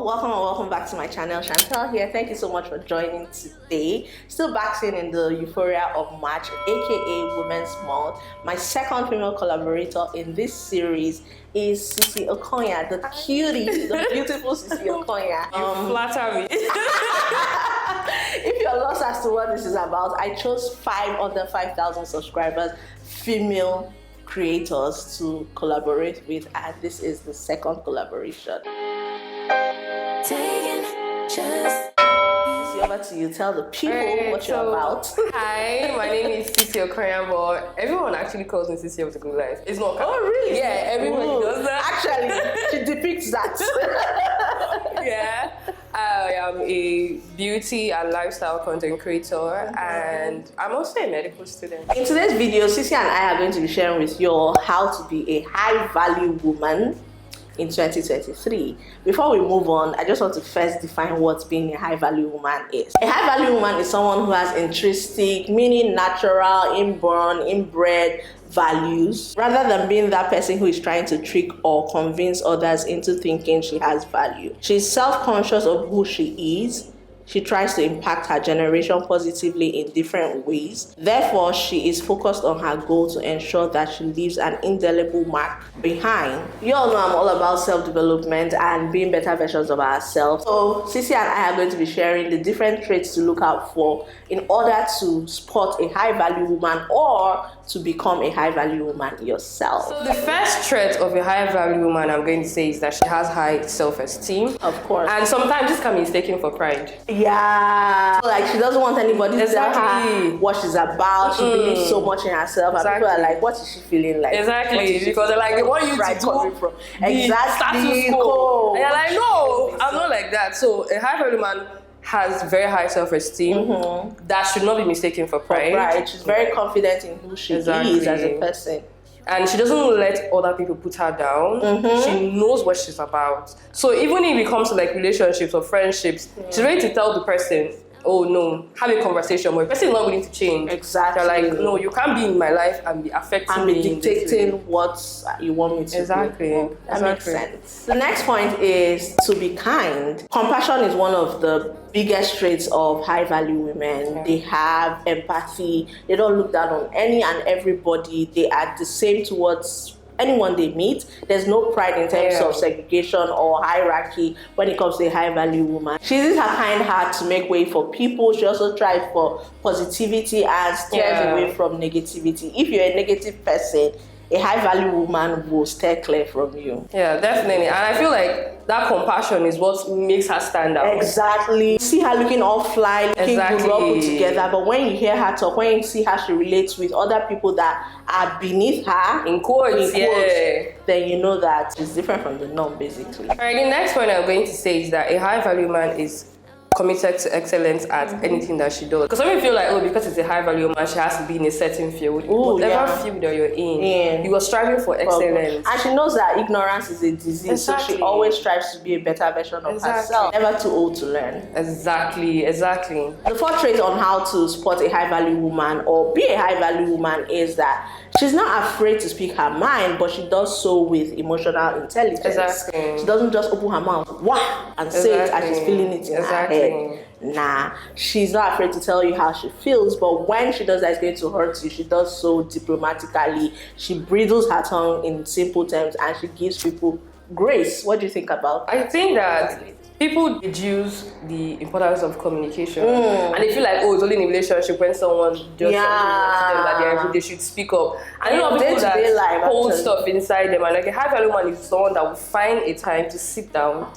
welcome and welcome back to my channel. Chantel here. Thank you so much for joining today. Still basking in the euphoria of March, aka Women's Month. My second female collaborator in this series is Cece Okonya, the cutie, the beautiful Cece Okonya. You flatter me. If you're lost as to what this is about, I chose 5 under 5,000 subscribers, female creators to collaborate with, and this is the second collaboration. Over to you. Tell the people what you're about. Hi, my name is Cece Okonya, but everyone actually calls me Cece of the Good Life. It's not. Oh, really? Yeah, everybody does that. Actually, she depicts that. Yeah. I am a beauty and lifestyle content creator, and I'm also a medical student. In today's video, Cece and I are going to be sharing with you all how to be a high-value woman in 2023. Before we move on, I just want to first define what being a high-value woman is. A high-value woman is someone who has intrinsic, meaning natural, inborn, inbred values, rather than being that person who is trying to trick or convince others into thinking she has value. She's self-conscious of who she is. She tries to impact her generation positively in different ways. Therefore, she is focused on her goal to ensure that she leaves an indelible mark behind. You all know I'm all about self-development and being better versions of ourselves. So Cece and I are going to be sharing the different traits to look out for in order to spot a high-value woman or to become a high-value woman yourself. So the first trait of a high-value woman I'm going to say is that she has high self-esteem. Of course. And sometimes this can be mistaken for pride. Yeah, like she doesn't want anybody to tell her what she's about. She believes so much in herself, and people are like, "What is she feeling like?" Exactly, because they're like, they want you to do from. Exactly. Status quo. And you're like, no, I'm not like that. So a high-value woman has very high self-esteem. That should not be mistaken for pride. Right, she's very confident in who she is as a person. And she doesn't let other people put her down. She knows what she's about. So even if it comes to like relationships or friendships, she's ready to tell the person, oh no, have a conversation, but the person is not willing to change. Exactly. They're like, no, you can't be in my life and be affecting me. And be dictating what you want me to do. That makes sense. The next point is to be kind. Compassion is one of the biggest traits of high-value women. They have empathy. They don't look down on any and everybody. They are the same towards anyone they meet. There's no pride in terms of segregation or hierarchy when it comes to a high-value woman. She uses her kind heart to make way for people. She also tries for positivity and steers away from negativity. If you're a negative person, a high-value woman will steer clear from you. Yeah, definitely. And I feel like that compassion is what makes her stand out. Exactly. See her looking all fly, looking good, well put together. But when you hear her talk, when you see how she relates with other people that are beneath her, in quotes, then you know that it's different from the norm, basically. All right, the next point I'm going to say is that a high-value woman is committed to excellence at anything that she does. Because some people feel like, oh, because it's a high-value woman, she has to be in a certain field. Whatever field that you're in, you are striving for excellence. And she knows that ignorance is a disease, so she always strives to be a better version of herself. Never too old to learn. Exactly. The fourth trait on how to spot a high-value woman or be a high-value woman is that she's not afraid to speak her mind, but she does so with emotional intelligence. She doesn't just open her mouth, and say it as she's feeling it in her head. Nah, she's not afraid to tell you how she feels, but when she does that, it's going to hurt you. She does so diplomatically. She bridles her tongue in simple terms, and she gives people grace. What do you think about that? I think that people deduce the importance of communication, and they feel like, oh, it's only in a relationship when someone does something to them that they should speak up. And you know, people that hold stuff inside them, and like a high-value woman is someone that will find a time to sit down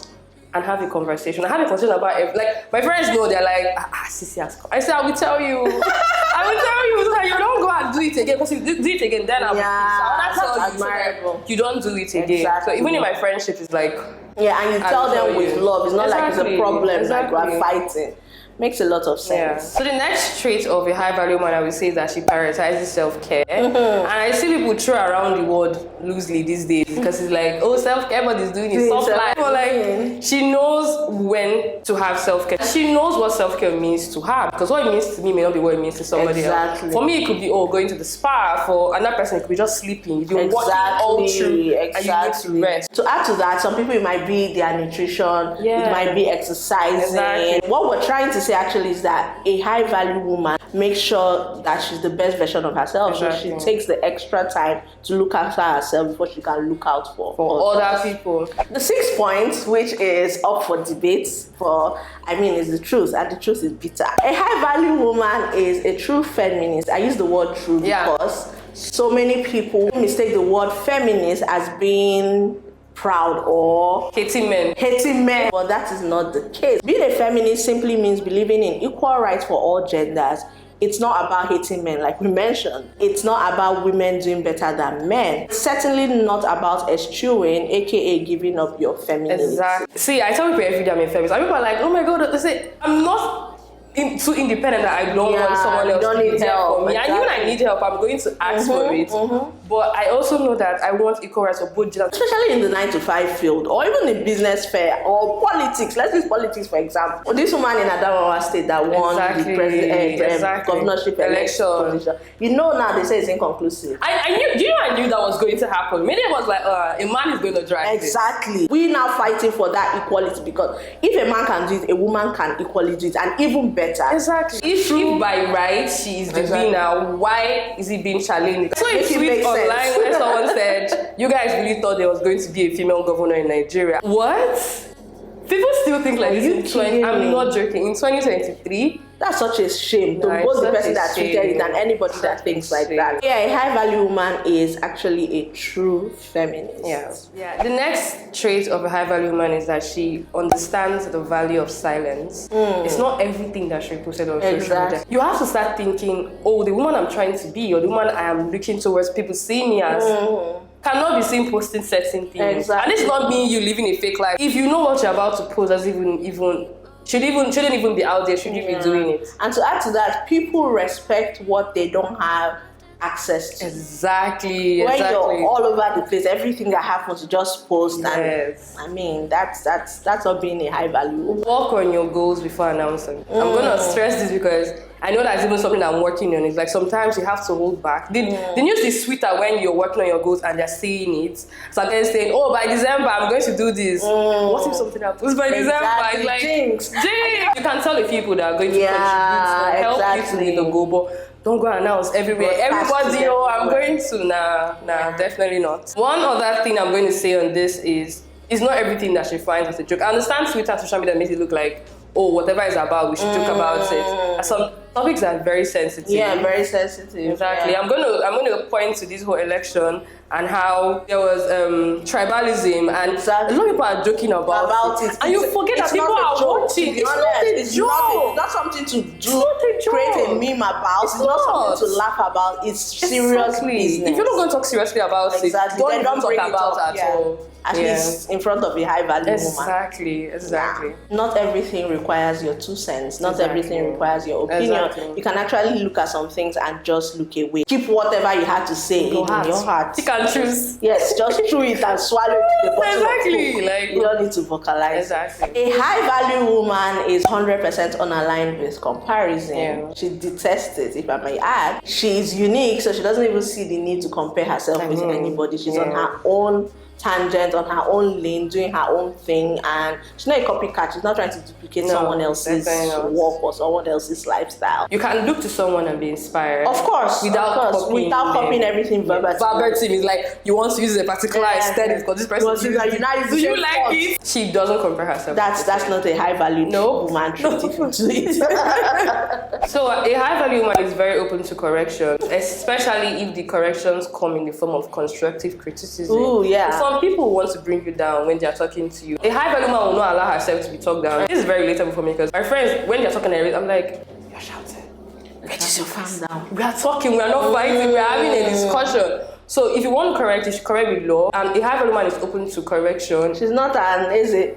and have a conversation. I have a conversation about it. Like, my friends know, they're like, Cece has come. I said, I will tell you. I will tell you. So you don't go and do it again. Because if you do it again, then I will tell you. So you don't do it again. So even in my friendship, it's like... Yeah, and you tell them with love. It's not like it's a problem, like we're fighting. Makes a lot of sense. Yeah. So the next trait of a high value woman, I would say, is that she prioritizes self-care. And I see people throw around the word loosely these days because it's like, oh, self-care, but it's doing it soft life. But like, she knows when to have self-care. She knows what self-care means to her, because what it means to me may not be what it means to somebody else. For me, it could be, going to the spa. For another person, it could be just sleeping. You're working all through and you need to rest. To add to that, some people, it might be their nutrition, it might be exercising. What we're trying to say actually is that a high value woman makes sure that she's the best version of herself. So she takes the extra time to look after herself before she can look out for other people. The 6th point, which is up for debate, is the truth, and the truth is bitter. A high value woman is a true feminist. I use the word true because so many people mistake the word feminist as being proud or hating men. But that is not the case. Being a feminist simply means believing in equal rights for all genders. It's not about hating men, like we mentioned. It's not about women doing better than men. It's certainly not about eschewing, aka giving up your femininity. Exactly. See, I tell people every day I'm a feminist. And people are like, oh my God, they say, I'm not too independent that I don't want someone else to need help for me. And even I need help, I'm going to ask for it. But I also know that I want equal rights for both genders. Especially in the 9-to-5 field, or even in business fair, or politics. Let's use politics, for example. This woman in Adamawa State that won the president, governorship election. You know now they say it's inconclusive. I knew that was going to happen. Many of us like, a man is going to drive Exactly. We're now fighting for that equality, because if a man can do it, a woman can equally do it, and even better. Exactly. If by right she is the winner, why is it being challenged? So it's sweet online when someone said, you guys really thought there was going to be a female governor in Nigeria. What? People still think like this in I'm not joking. In 2023, that's such a shame to both the person that tweeted it and anybody that thinks like that. Yeah, a high value woman is actually a true feminist. Yeah. The next trait of a high value woman is that she understands the value of silence. It's not everything that she posted on social media. You have to start thinking, oh, the woman I'm trying to be, or the woman I am looking towards people see me as, cannot be seen posting certain things. And it's not mean you living a fake life. If you know what you're about to post, shouldn't even be out there, should you be doing it? And to add to that, people respect what they don't have access to. Exactly. When you're all over the place, everything that happens, you just post. And I mean, that's not being a high value. Work on your goals before announcing. I'm gonna stress this because I know that's even something I'm working on. It's like sometimes you have to hold back. The news is sweeter when you're working on your goals and they're saying it. So they're saying, oh, by December I'm going to do this. What if something happens by December? It's like jinx. You can tell the people that are going to contribute and help you to meet the goal, but don't go announce everywhere. Everybody, I'm going to. Nah, definitely not. One other thing I'm going to say on this is, it's not everything that she finds as a joke. I understand Twitter and social media makes it look like, oh, whatever it's about, we should joke about it. And some topics are very sensitive. Yeah, very sensitive. Exactly. I'm gonna point to this whole election and how there was tribalism, and a lot of people are joking about it. And you forget that people are watching. It's not a joke. It's not something to do. Create a meme about. It's not something to laugh about. It's serious business. If you're not going to talk seriously about it, don't talk about it at all. At least in front of a high value woman. Exactly. Yeah. Not everything requires your 2 cents. Not everything requires your opinion. You can actually look at some things and just look away. Keep whatever you had to say in your heart. You can choose. Yes, just chew it and swallow it to the bottom of like, you don't need to vocalize. Exactly. A high value woman is 100% unaligned with comparison. She detests it, if I may add. She is unique, so she doesn't even see the need to compare herself with anybody. She's on her own tangent, on her own lane, doing her own thing, and she's not a copycat. She's not trying to duplicate someone else's work or someone else's lifestyle. You can look to someone and be inspired, of course, without copying everything verbatim. Verbatim is like you want to use a particular aesthetic because this person do you like it? She doesn't compare herself. That's not a high value woman trait if you do it. So a high value woman is very open to correction, especially if the corrections come in the form of constructive criticism. Ooh, yeah. Some people want to bring you down when they're talking to you. A high value woman will not allow herself to be talked down. This is very relatable for me because my friends, when they're talking, I'm like, you're shouting. Get yourself calm down. We are talking, we are not fighting, we are having a discussion. So if you want to correct, you should correct with law. And a high value woman is open to correction. She's not an easy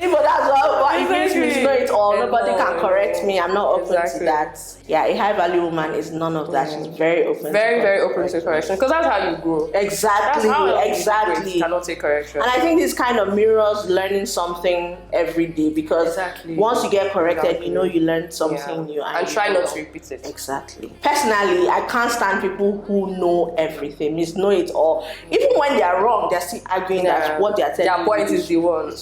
But that's what it means we know it all. Nobody can correct me. I'm not open to that. Yeah, a high value woman is none of that. She's very open. Very open to correction, because that's how you grow. Exactly. You cannot take correction. And I think this kind of mirrors learning something every day, because once you get corrected, you know you learned something new. And try not to repeat it. Exactly. Personally, I can't stand people who know everything, means know it all. Even when they are wrong, they're still arguing that what they're telling you. Their point is the one.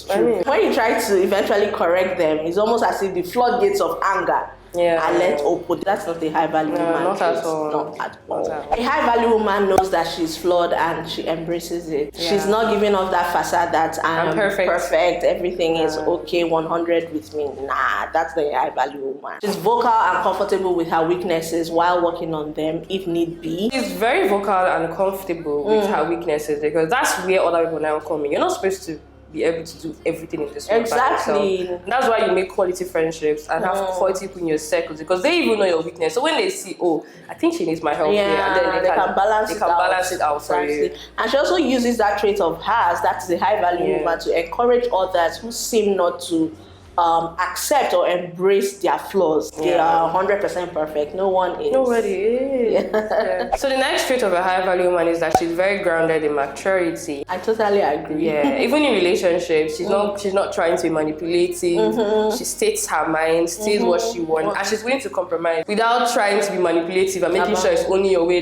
When you try to eventually correct them, it's almost as if the floodgates of anger are let open. That's not a high value woman. Not at all. Not at all. A high value woman knows that she's flawed and she embraces it. She's not giving off that facade that I'm perfect, everything is okay, 100 with me. Nah, that's the high value woman. She's vocal and comfortable with her weaknesses while working on them if need be. She's very vocal and comfortable with her weaknesses, because that's where other people now come in. You're not supposed to be able to do everything in this world. Exactly. That's why you make quality friendships and have quality people in your circles, because they even know your weakness. So when they see, oh, I think she needs my help here, and then they can balance it out for you. And she also uses that trait of hers, that is a high value woman, to encourage others who seem not to accept or embrace their flaws. They are 100% perfect. No one is. Nobody is. So the next trait of a high value woman is that she's very grounded in maturity. I totally agree. Even in relationships, she's not trying to be manipulative. She states her mind, states what she wants, and she's willing to compromise without trying to be manipulative and making sure it's only your way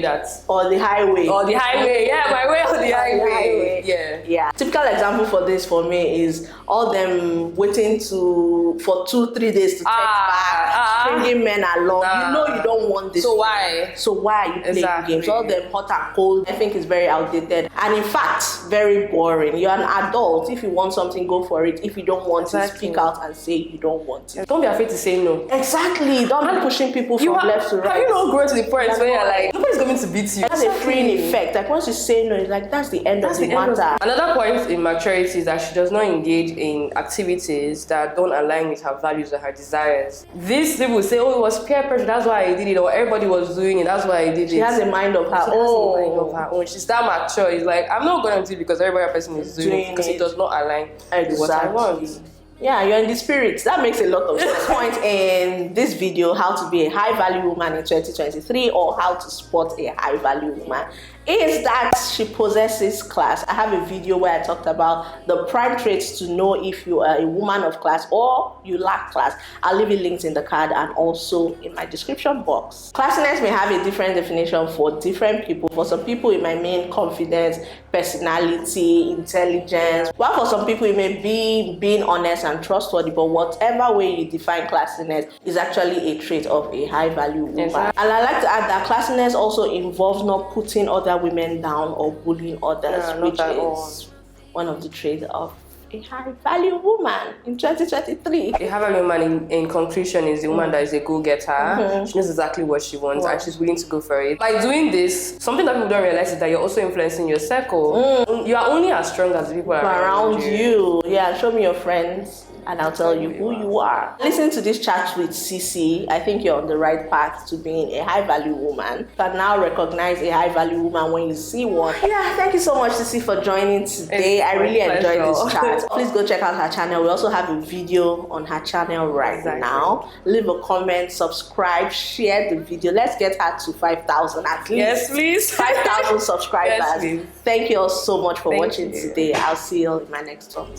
or the highway. My way or the highway. Yeah. Typical example for this for me is all them waiting for 2-3 days to text back, bringing men along. You know you don't want this. So why are you playing games? All them hot and cold, I think is very outdated, and in fact very boring. You're an adult. If you want something, go for it. If you don't want it, speak out and say you don't want it. Don't be afraid to say no. Exactly. Don't be pushing people from left to right. Have you not grown to the point where you're like, nobody's going to beat you? That's a freeing effect. Like once you say no, it's like that's the end of the matter. Another point in maturity is that she does not engage in activities that don't align with her values or her desires. These people say, oh, it was peer pressure, that's why I did it, or everybody was doing it, that's why I did it. She has a mind of her own. She's that mature. It's like, I'm not going to do it because every other person is doing it, because it does not align with what I want. Yeah, you're in the spirit. That makes a lot of sense. Point in this video, how to be a high value woman in 2023, or how to spot a high value woman, is that she possesses class. I have a video where I talked about the prime traits to know if you are a woman of class or you lack class. I'll leave you links in the card and also in my description box. Classiness may have a different definition for different people. For some people, it might mean confidence, personality, intelligence. While for some people, it may be being honest and trustworthy. But whatever way you define classiness is actually a trait of a high value woman. And I like to add that classiness also involves not putting other women down or bullying others, which is one of the traits of a high value woman in 2023. A high value woman in conclusion is the woman that is a go-getter. She knows exactly what she wants and she's willing to go for it. By doing this, something that people don't realize is that you're also influencing your circle. You are only as strong as the people around you. Yeah, show me your friends and I'll tell you who you are. Listen to this chat with Cece. I think you're on the right path to being a high value woman. You can now recognize a high value woman when you see one. Yeah, thank you so much, Cece, for joining today. I really enjoyed this chat. Please go check out her channel. We also have a video on her channel right now. Leave a comment, subscribe, share the video. Let's get her to 5,000 at least. Yes, please. 5,000 subscribers. Yes, please. Thank you all so much for watching today. I'll see you in my next one.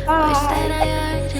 Bye.